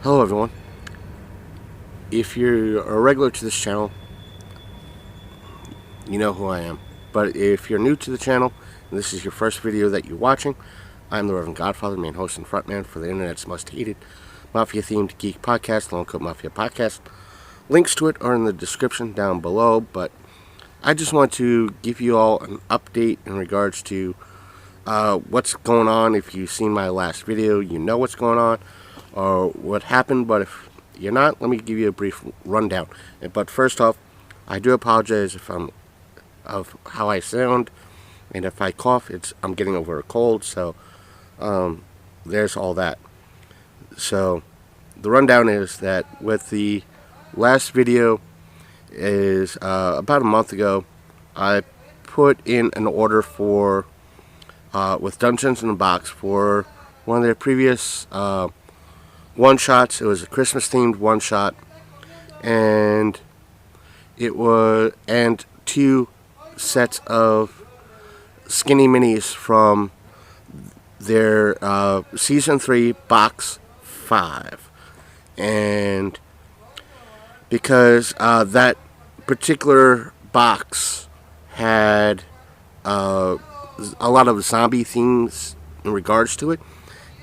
Hello everyone. If you're a regular to this channel, you know who I am. But if you're new to the channel, and this is your first video that you're watching, I'm the Reverend Godfather, main host and frontman for the internet's most hated Mafia-themed geek podcast, Lone Coat Mafia Podcast. Links to it are in the description down below, but I just want to give you all an update in regards to what's going on. If you've seen my last video, you know what's going on or what happened, but if you're not, let me give you a brief rundown. But first off, I do apologize of how I sound, and if I cough, I'm getting over a cold, so there's all that. So the rundown is that with the last video is about a month ago, I put in an order for with Dungeons in a Box for one of their previous one-shots. It was a Christmas-themed one-shot, and two sets of skinny minis from their Season 3 Box 5. And because that particular box had a lot of zombie themes in regards to it,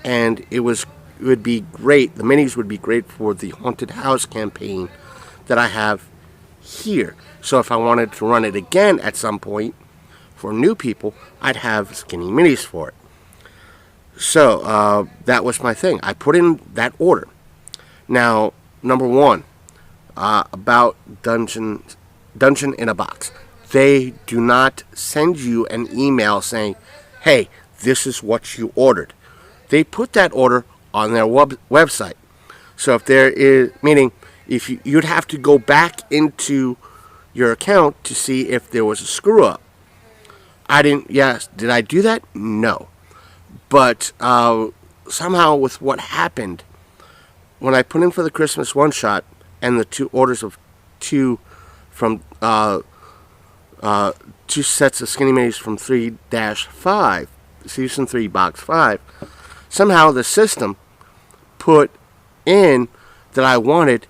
and it would be great. The minis would be great for the haunted house campaign that I have here. So if I wanted to run it again at some point for new people, I'd have skinny minis for it. So that was my thing. I put in that order. Now, number one, about Dungeon in a Box. They do not send you an email saying, hey, this is what you ordered. They put that order on their website. So if there is, meaning if you'd have to go back into your account to see if there was a screw up. Did I do that? No. But somehow with what happened, when I put in for the Christmas one shot and the two orders of two from two sets of skinny minis from 3-5, Season 3 Box 5, somehow the system put in that I wanted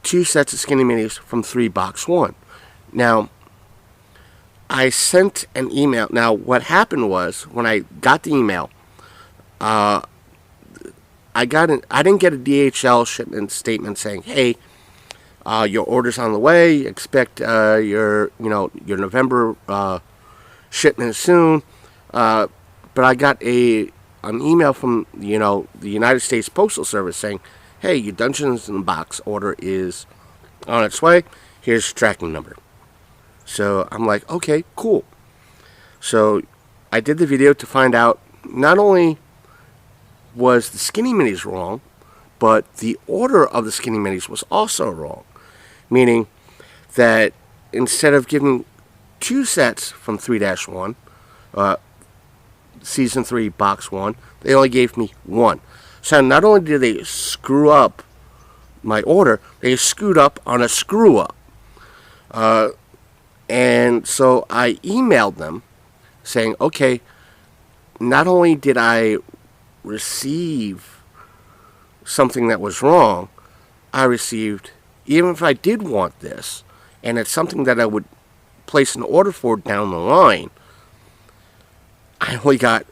two sets of skinny minis from 3 Box 1. Now, I sent an email. Now, what happened was, when I got the email, I didn't get a DHL shipment statement saying, hey, your order's on the way, expect your November shipment soon. But I got an email from the United States Postal Service saying, hey, your Dungeons in the Box order is on its way. Here's your tracking number. So I'm like, okay, cool. So I did the video to find out not only was the skinny minis wrong, but the order of the skinny minis was also wrong. Meaning that instead of giving two sets from 3-1, Season 3 Box 1, they only gave me one. So not only did they screw up my order, they screwed up on a screw up. And so I emailed them saying, okay, not only did I receive something that was wrong, I received, even if I did want this, and it's something that I would place an order for down the line, I only got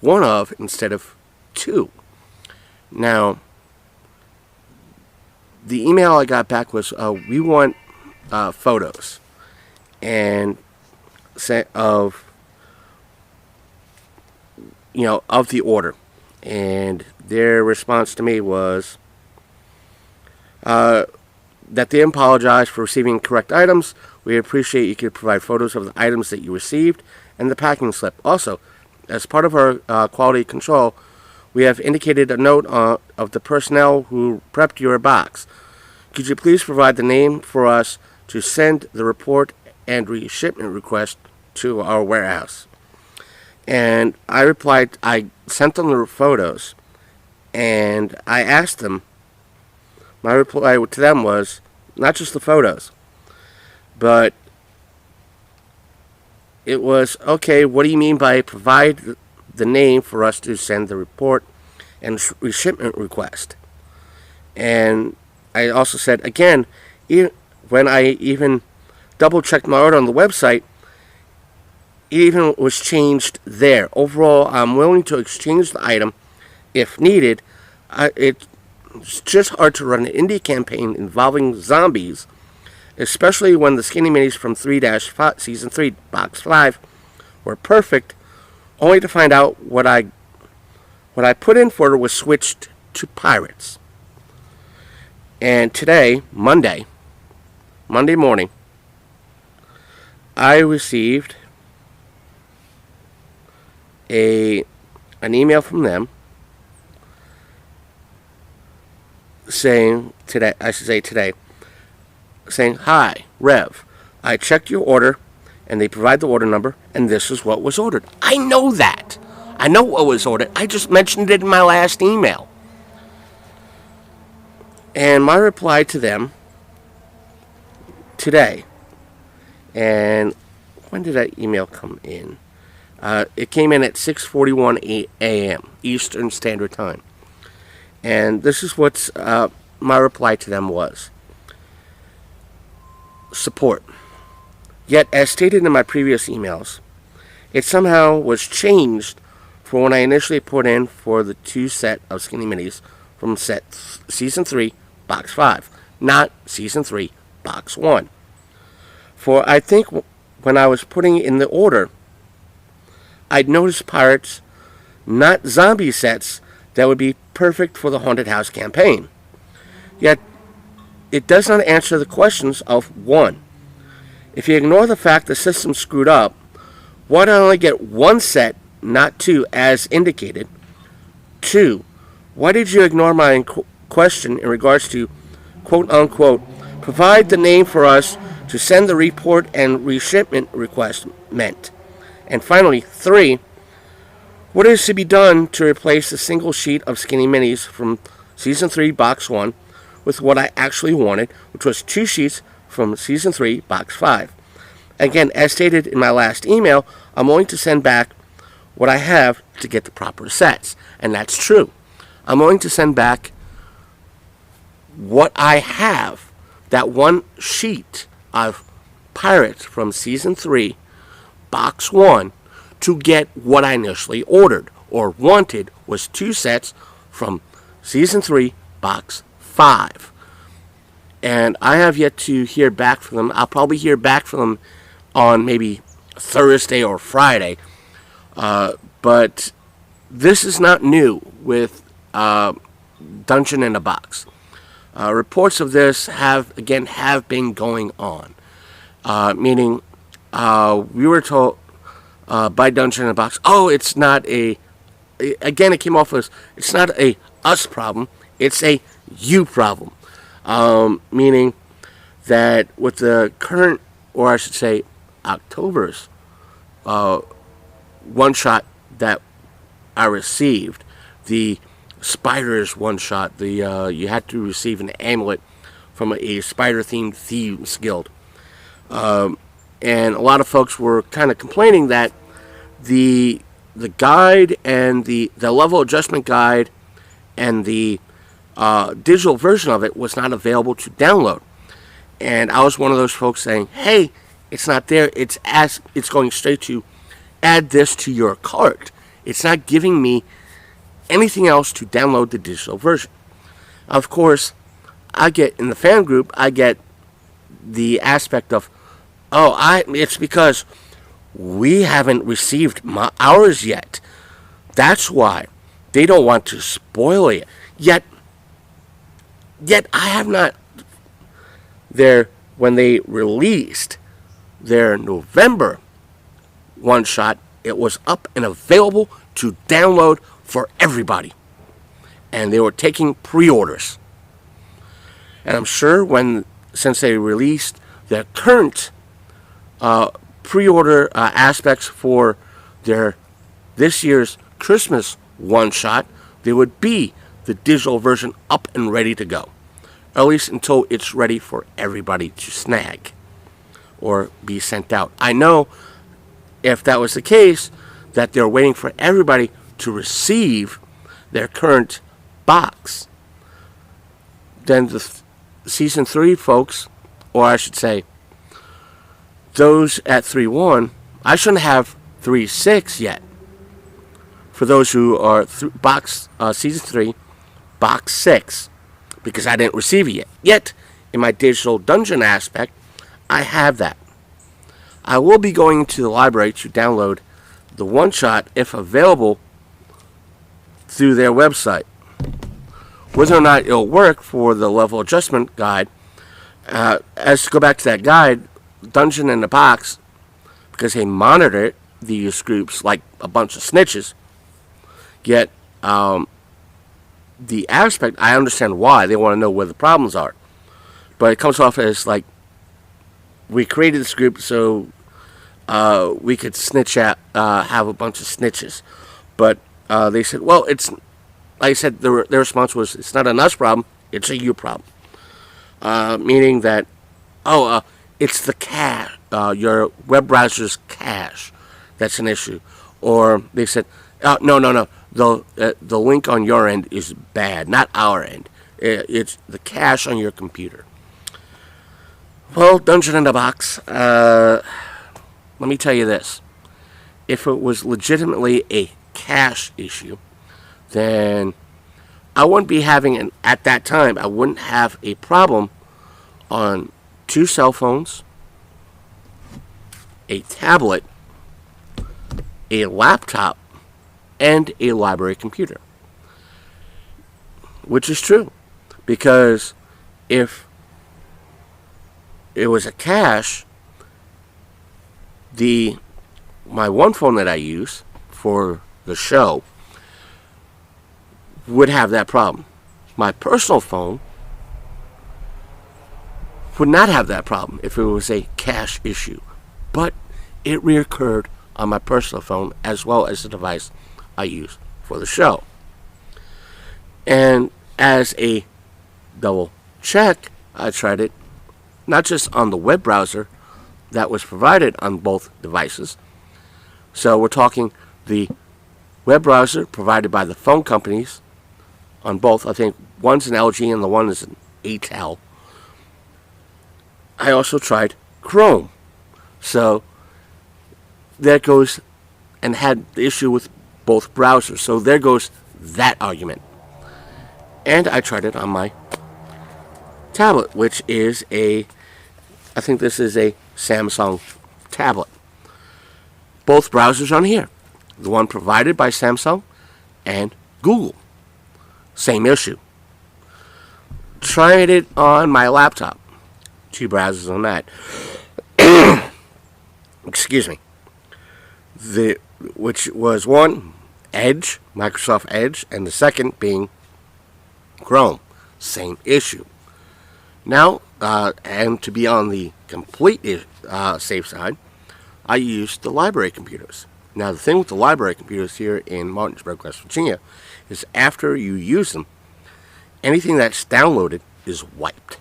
one of instead of two. Now, the email I got back was, we want photos and of the order. And their response to me was that they apologize for receiving correct items. We appreciate you could provide photos of the items that you received and the packing slip. Also, as part of our quality control, we have indicated a note of the personnel who prepped your box. Could you please provide the name for us to send the report and reshipment request to our warehouse? And I replied, I sent them the photos, and I asked them, my reply to them was, not just the photos, but it was, okay, what do you mean by provide the name for us to send the report and reshipment request? And I also said, again, when I even double-checked my order on the website, it even was changed there. Overall, I'm willing to exchange the item if needed. It's just hard to run an indie campaign involving zombies, especially when the skinny minis from 3-5 Season 3 Box 5 were perfect, only to find out what I put in for it was switched to pirates. And today, Monday morning, I received an email from them saying today, saying, "Hi, Rev. I checked your order," and they provide the order number, and this is what was ordered. I know that. I know what was ordered. I just mentioned it in my last email. And my reply to them today, and when did that email come in? It came in at 6:41 a.m. Eastern Standard Time. And this is what my reply to them was. Support. Yet, as stated in my previous emails, it somehow was changed for when I initially put in for the 2 set of skinny minis from Season 3, Box 5, not Season 3, Box 1. For I think when I was putting in the order, I'd noticed pirates, not zombie sets, that would be perfect for the Haunted House campaign. Yet, it does not answer the questions of 1. If you ignore the fact the system screwed up, why did I only get 1 set, not 2, as indicated? 2. Why did you ignore my question in regards to, quote-unquote, provide the name for us to send the report and reshipment request meant? And finally, 3. What is to be done to replace the single sheet of skinny minis from Season 3, Box 1 with what I actually wanted, which was 2 sheets from Season 3, Box 5. Again, as stated in my last email, I'm going to send back what I have to get the proper sets. And that's true. I'm going to send back what I have, that 1 sheet of Pirates from Season 3, Box 1, to get what I initially ordered or wanted was 2 sets from Season 3, Box 5. And I have yet to hear back from them. I'll probably hear back from them on maybe Thursday or Friday. But this is not new with Dungeon in a Box. Reports of this have been going on. Meaning, we were told by Dungeon in a Box, it's not a... Again, it came off as, it's not a us problem, it's a you problem. Meaning that with the current, or I should say, October's one-shot that I received, the Spiders one-shot, you had to receive an amulet from a spider-themed thieves guild. And a lot of folks were kind of complaining that the guide and the level adjustment guide and the digital version of it was not available to download. And I was one of those folks saying, hey, it's not there. It's going straight to add this to your cart. It's not giving me anything else to download the digital version. Of course, I get in the fan group, I get the aspect of, it's because we haven't received ours yet. That's why they don't want to spoil it. Yet I have not. When they released their November one-shot, it was up and available to download for everybody. And they were taking pre-orders. And I'm sure since they released their current pre-order aspects for this year's Christmas one-shot, there would be the digital version up and ready to go. At least until it's ready for everybody to snag or be sent out. I know if that was the case, that they're waiting for everybody to receive their current box. then the Season 3 folks, or I should say, those at 3.1, I shouldn't have 3.6 yet. For those who are Season 3, Box 6, because I didn't receive it yet. Yet, in my digital dungeon aspect, I have that. I will be going to the library to download the one-shot, if available, through their website. Whether or not it'll work for the level adjustment guide, as to go back to that guide, Dungeon in the Box, because they monitor these groups like a bunch of snitches, yet the aspect, I understand why. They want to know where the problems are. But it comes off as like, we created this group so we could snitch out, have a bunch of snitches. But they said, well, it's, like I said, their response was, it's not an us problem, it's a you problem. Meaning that, it's the cache, your web browser's cache that's an issue. Or they said, no, the link on your end is bad, not our end. It's the cache on your computer. Well, Dungeon in the Box, let me tell you this. If it was legitimately a cache issue, then I wouldn't be having, at that time, I wouldn't have a problem on 2 cell phones, a tablet, a laptop, and a library computer. Which is true. Because if it was a cache, my one phone that I use for the show would have that problem. My personal phone would not have that problem if it was a cache issue. But it reoccurred on my personal phone as well as the device I use for the show. And as a double check, I tried it not just on the web browser that was provided on both devices. So we're talking the web browser provided by the phone companies on both. I think one's an LG and the one is an ATEL. I also tried Chrome. So there goes, and had the issue with both browsers. So there goes that argument. And I tried it on my tablet, which is I think this is a Samsung tablet. Both browsers on here. The one provided by Samsung and Google. Same issue. Tried it on my laptop. 2 browsers on that. Excuse me. Which was one, Edge, Microsoft Edge, and the second being Chrome. Same issue. Now, and to be on the complete safe side, I used the library computers. Now, the thing with the library computers here in Martinsburg, West Virginia, is after you use them, anything that's downloaded is wiped.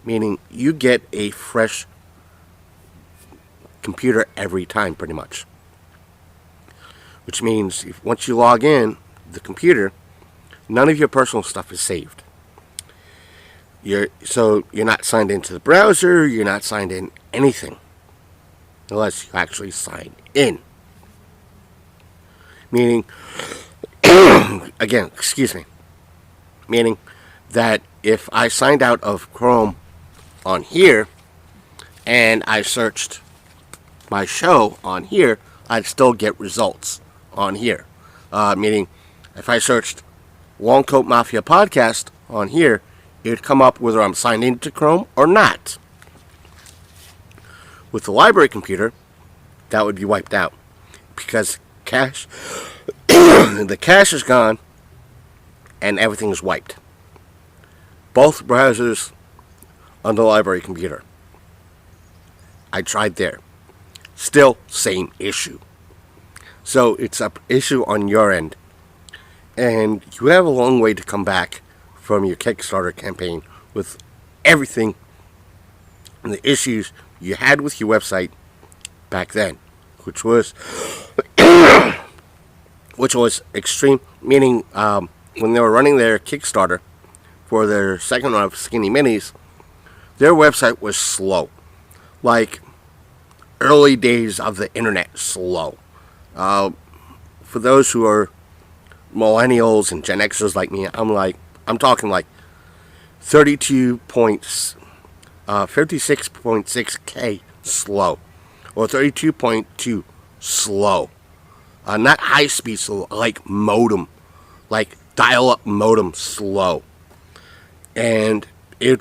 Meaning you get a fresh computer every time, pretty much. Which means once you log in, the computer, none of your personal stuff is saved. So you're not signed into the browser, you're not signed in anything. Unless you actually sign in. Meaning, again, excuse me. Meaning that if I signed out of Chrome on here, and I searched my show on here, I'd still get results on here. Meaning, if I searched Long Coat Mafia Podcast on here, it would come up whether I'm signed into Chrome or not. With the library computer, that would be wiped out. Because cache, the cache is gone, and everything is wiped. Both browsers on the library computer. I tried there. Still, same issue. So, it's an issue on your end. And you have a long way to come back from your Kickstarter campaign with everything and the issues you had with your website back then, which was extreme. Meaning, when they were running their Kickstarter for their second run of Skinny Minis, their website was slow. Like early days of the internet slow. For those who are millennials and Gen Xers like me, I'm talking like 56.6K slow, or 32.2 slow. Not high speed slow, like modem, like dial-up modem slow. And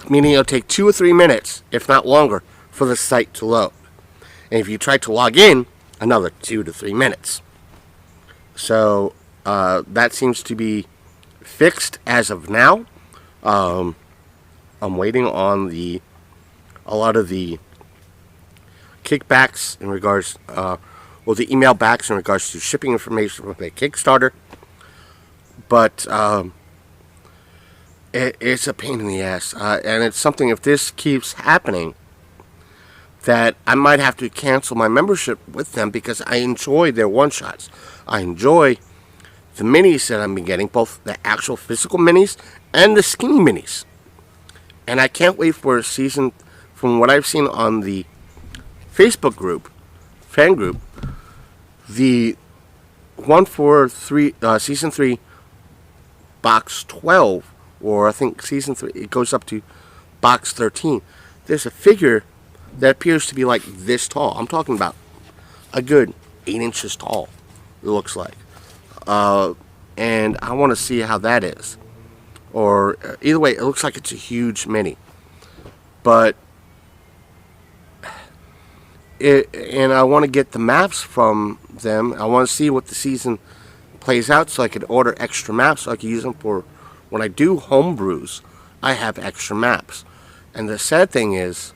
meaning it'll take 2 or 3 minutes, if not longer, for the site to load. And if you try to log in, another 2 to 3 minutes. So that seems to be fixed as of now. I'm waiting on a lot of the kickbacks in regards, the email backs in regards to shipping information from the Kickstarter. But it's a pain in the ass, and it's something, if this keeps happening, that I might have to cancel my membership with them, because I enjoy their one-shots. I enjoy the minis that I've been getting, both the actual physical minis and the skinny minis. And I can't wait for a season, from what I've seen on the Facebook group, fan group, the one for season 3, box 12, or I think season 3, it goes up to box 13. There's a figure that appears to be like this tall. I'm talking about a good 8 inches tall, it looks like. And I want to see how that is. Or either way, it looks like it's a huge mini. But and I want to get the maps from them. I want to see what the season plays out, so I could order extra maps, so I can use them for when I do homebrews. I have extra maps. And the sad thing is,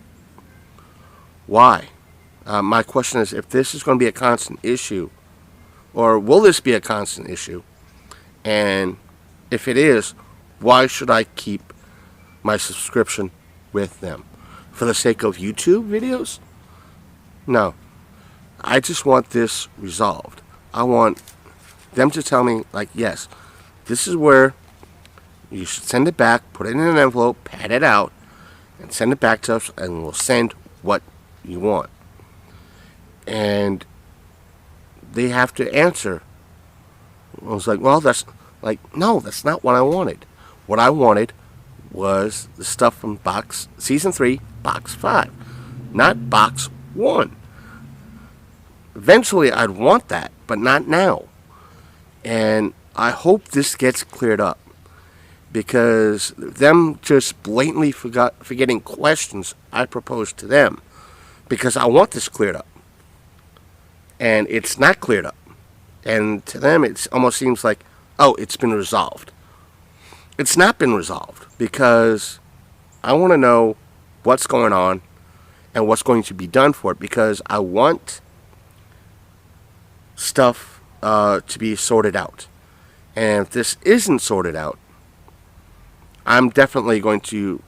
why? My question is, if this is going to be a constant issue, or will this be a constant issue? And if it is, why should I keep my subscription with them? For the sake of YouTube videos? No. I just want this resolved. I want them to tell me, like, yes, this is where you should send it back, put it in an envelope, pad it out, and send it back to us, and we'll send what you want. And they have to answer. I was like, well, no, that's not what I wanted. What I wanted was the stuff from season 3, box 5, not box 1. Eventually, I'd want that, but not now. And I hope this gets cleared up, because them just blatantly forgetting questions I proposed to them, because I want this cleared up. And it's not cleared up. And to them, it almost seems like, oh, it's been resolved. It's not been resolved, because I want to know what's going on and what's going to be done for it, because I want stuff to be sorted out. And if this isn't sorted out, I'm definitely going to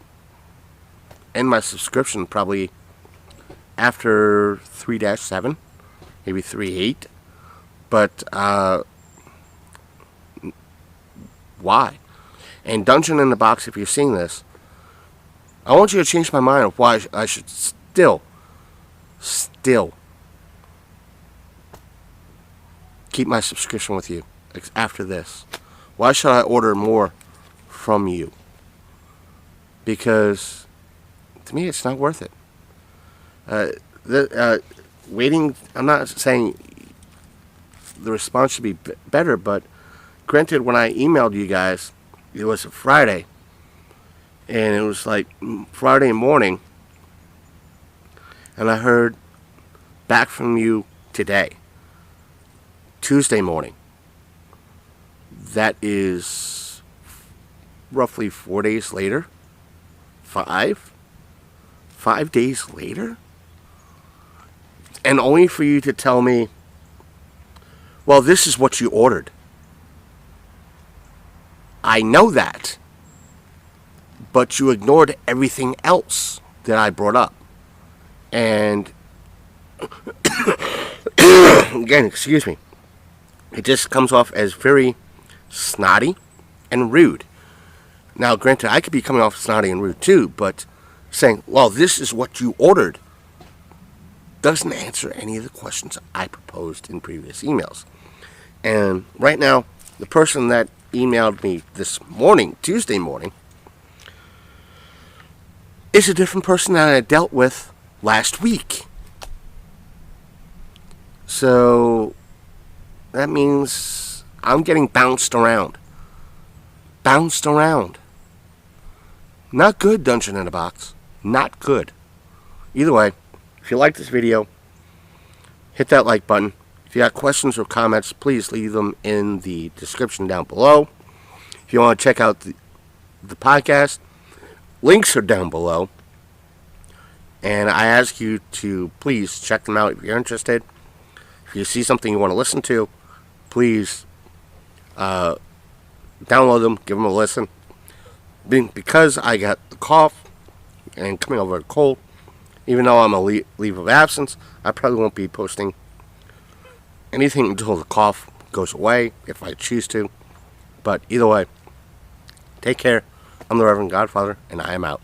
end my subscription probably after 3-7, maybe 3.8. But why? And Dungeon in the Box, if you're seeing this, I want you to change my mind of why I should still keep my subscription with you after this. Why should I order more from you? Because to me, it's not worth it. Waiting, I'm not saying the response should be better, but granted, when I emailed you guys, it was a Friday, and it was like Friday morning, and I heard back from you today, Tuesday morning. That is roughly 4 days later. 5 days later, and only for you to tell me, well, this is what you ordered. I know that, but you ignored everything else that I brought up. And again, excuse me, it just comes off as very snotty and rude. Now, granted, I could be coming off snotty and rude too, but saying, well, this is what you ordered, doesn't answer any of the questions I proposed in previous emails. And right now, the person that emailed me this morning, Tuesday morning, is a different person that I dealt with last week. So that means I'm getting bounced around. Bounced around. Not good, Dungeon in a Box. Not good. Either way, if you like this video, hit that like button. If you got questions or comments, please leave them in the description down below. If you want to check out the podcast, links are down below. And I ask you to please check them out if you're interested. If you see something you want to listen to, please download them, give them a listen. Because I got the cough and coming over a cold, even though I'm a leave of absence, I probably won't be posting anything until the cough goes away, if I choose to. But either way, take care. I'm the Reverend Godfather, and I am out.